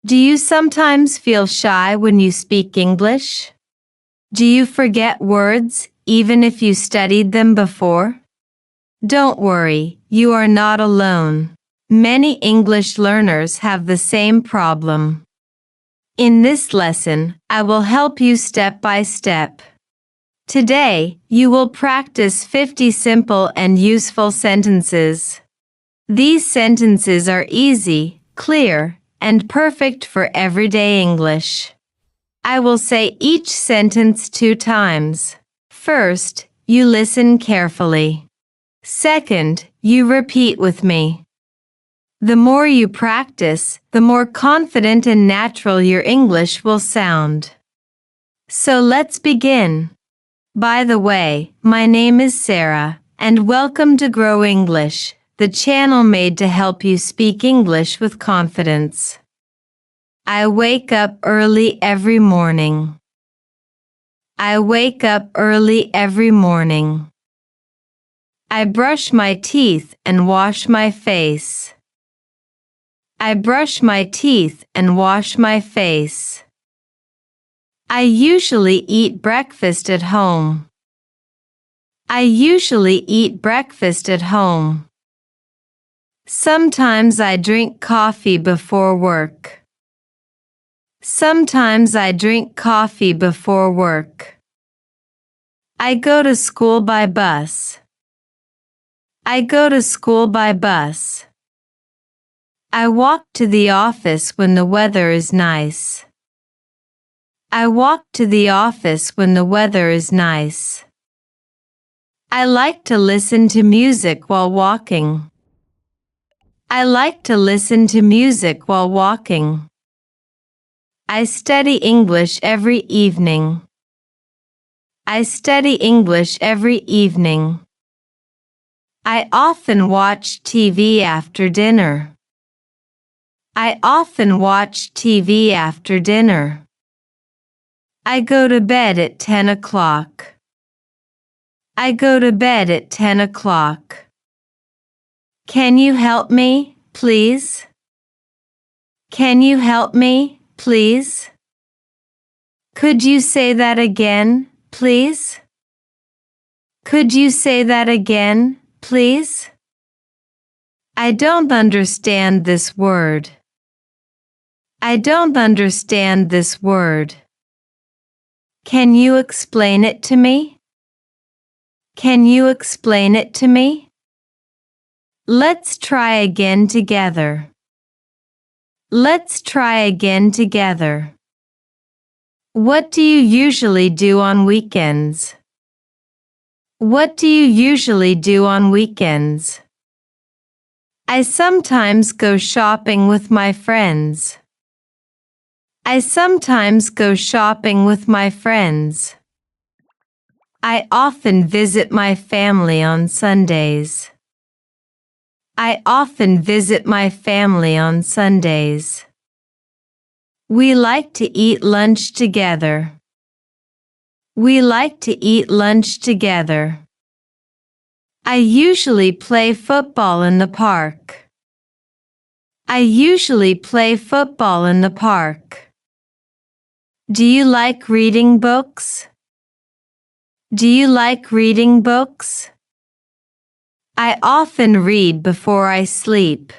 Do you sometimes feel shy when you speak English? Do you forget words, even if you studied them before? Don't worry, you are not alone. Many English learners have the same problem. In this lesson, I will help you step by step. Today, you will practice 50 simple and useful sentences. These sentences are easy, clear, and perfect for everyday English. I will say each sentence 2 times. First, you listen carefully. Second, you repeat with me. The more you practice, the more confident and natural your English will sound. So let's begin. By the way, my name is Sarah, and welcome to Grow English, the channel made to help you speak English with confidence. I wake up early every morning. I wake up early every morning. I brush my teeth and wash my face. I brush my teeth and wash my face. I usually eat breakfast at home. I usually eat breakfast at home. Sometimes I drink coffee before work. Sometimes I drink coffee before work. I go to school by bus. I go to school by bus. I walk to the office when the weather is nice. I walk to the office when the weather is nice. I like to listen to music while walking. I like to listen to music while walking. I study English every evening. I study English every evening. I often watch TV after dinner. I often watch TV after dinner. I go to bed at 10 o'clock. I go to bed at 10 o'clock. Can you help me, please? Can you help me, please? Could you say that again, please? Could you say that again, please? I don't understand this word. I don't understand this word. Can you explain it to me? Can you explain it to me? Let's try again together. Let's try again together. What do you usually do on weekends? What do you usually do on weekends? I sometimes go shopping with my friends. I sometimes go shopping with my friends. I often visit my family on Sundays. I often visit my family on Sundays. We like to eat lunch together. We like to eat lunch together. I usually play football in the park. I usually play football in the park. Do you like reading books? Do you like reading books? I often read before I sleep.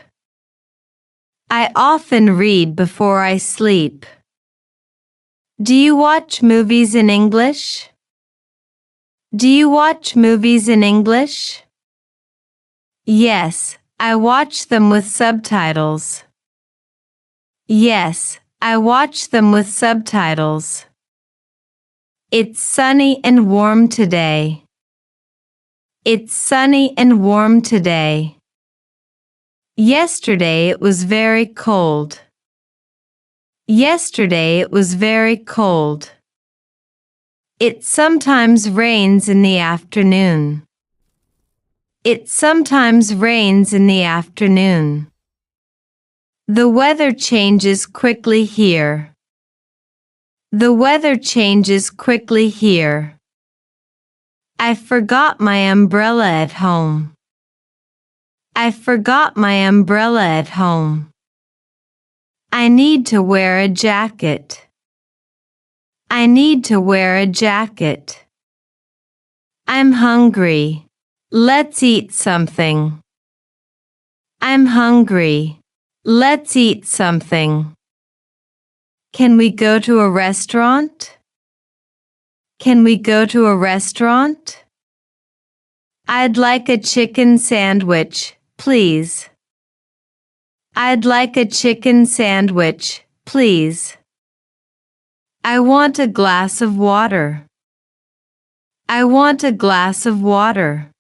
I often read before I sleep. Do you watch movies in English? Do you watch movies in English? Yes, I watch them with subtitles. Yes, I watch them with subtitles. It's sunny and warm today. It's sunny and warm today. Yesterday it was very cold. Yesterday it was very cold. It sometimes rains in the afternoon. It sometimes rains in the afternoon. The weather changes quickly here. The weather changes quickly here. I forgot my umbrella at home. I forgot my umbrella at home. I need to wear a jacket. I need to wear a jacket. I'm hungry. Let's eat something. I'm hungry. Let's eat something. Can we go to a restaurant? Can we go to a restaurant? I'd like a chicken sandwich, please. I'd like a chicken sandwich, please. I want a glass of water. I want a glass of water.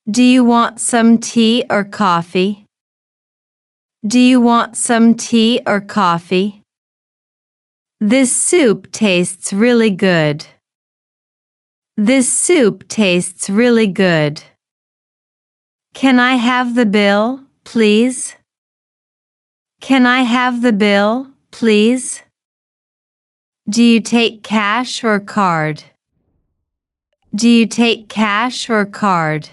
Do you want some tea or coffee? Do you want some tea or coffee? This soup tastes really good. This soup tastes really good. Can I have the bill, please? Can I have the bill, please? Do you take cash or card? Do you take cash or card?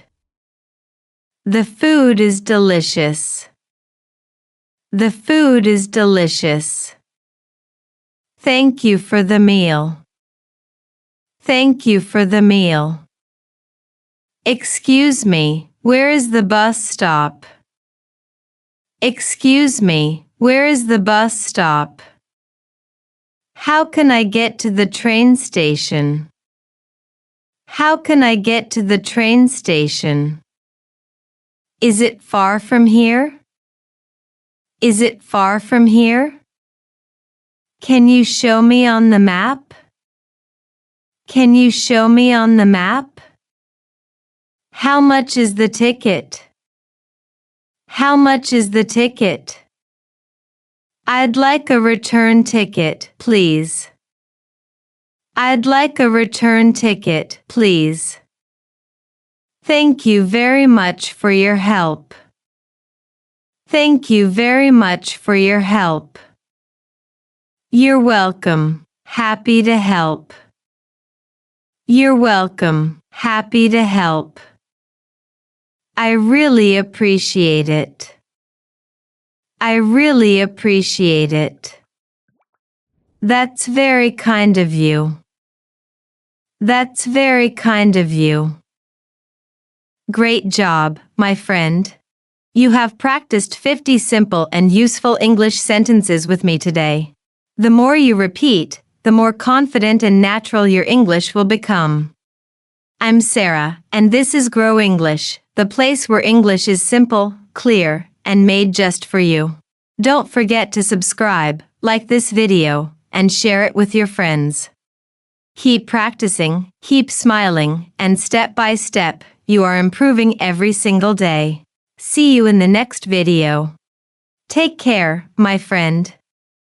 The food is delicious. The food is delicious. Thank you for the meal. Thank you for the meal. Excuse me, where is the bus stop? Excuse me, where is the bus stop? How can I get to the train station? How can I get to the train station? Is it far from here? Is it far from here? Can you show me on the map? Can you show me on the map? How much is the ticket? How much is the ticket? I'd like a return ticket, please. I'd like a return ticket, please. Thank you very much for your help. Thank you very much for your help. You're welcome. Happy to help. You're welcome. Happy to help. I really appreciate it. I really appreciate it. That's very kind of you. That's very kind of you. Great job, my friend. You have practiced 50 simple and useful English sentences with me today. The more you repeat, the more confident and natural your English will become. I'm Sarah, and this is Grow English, the place where English is simple, clear, and made just for you. Don't forget to subscribe, like this video, and share it with your friends. Keep practicing, keep smiling, and step by step, you are improving every single day. See you in the next video. Take care, my friend.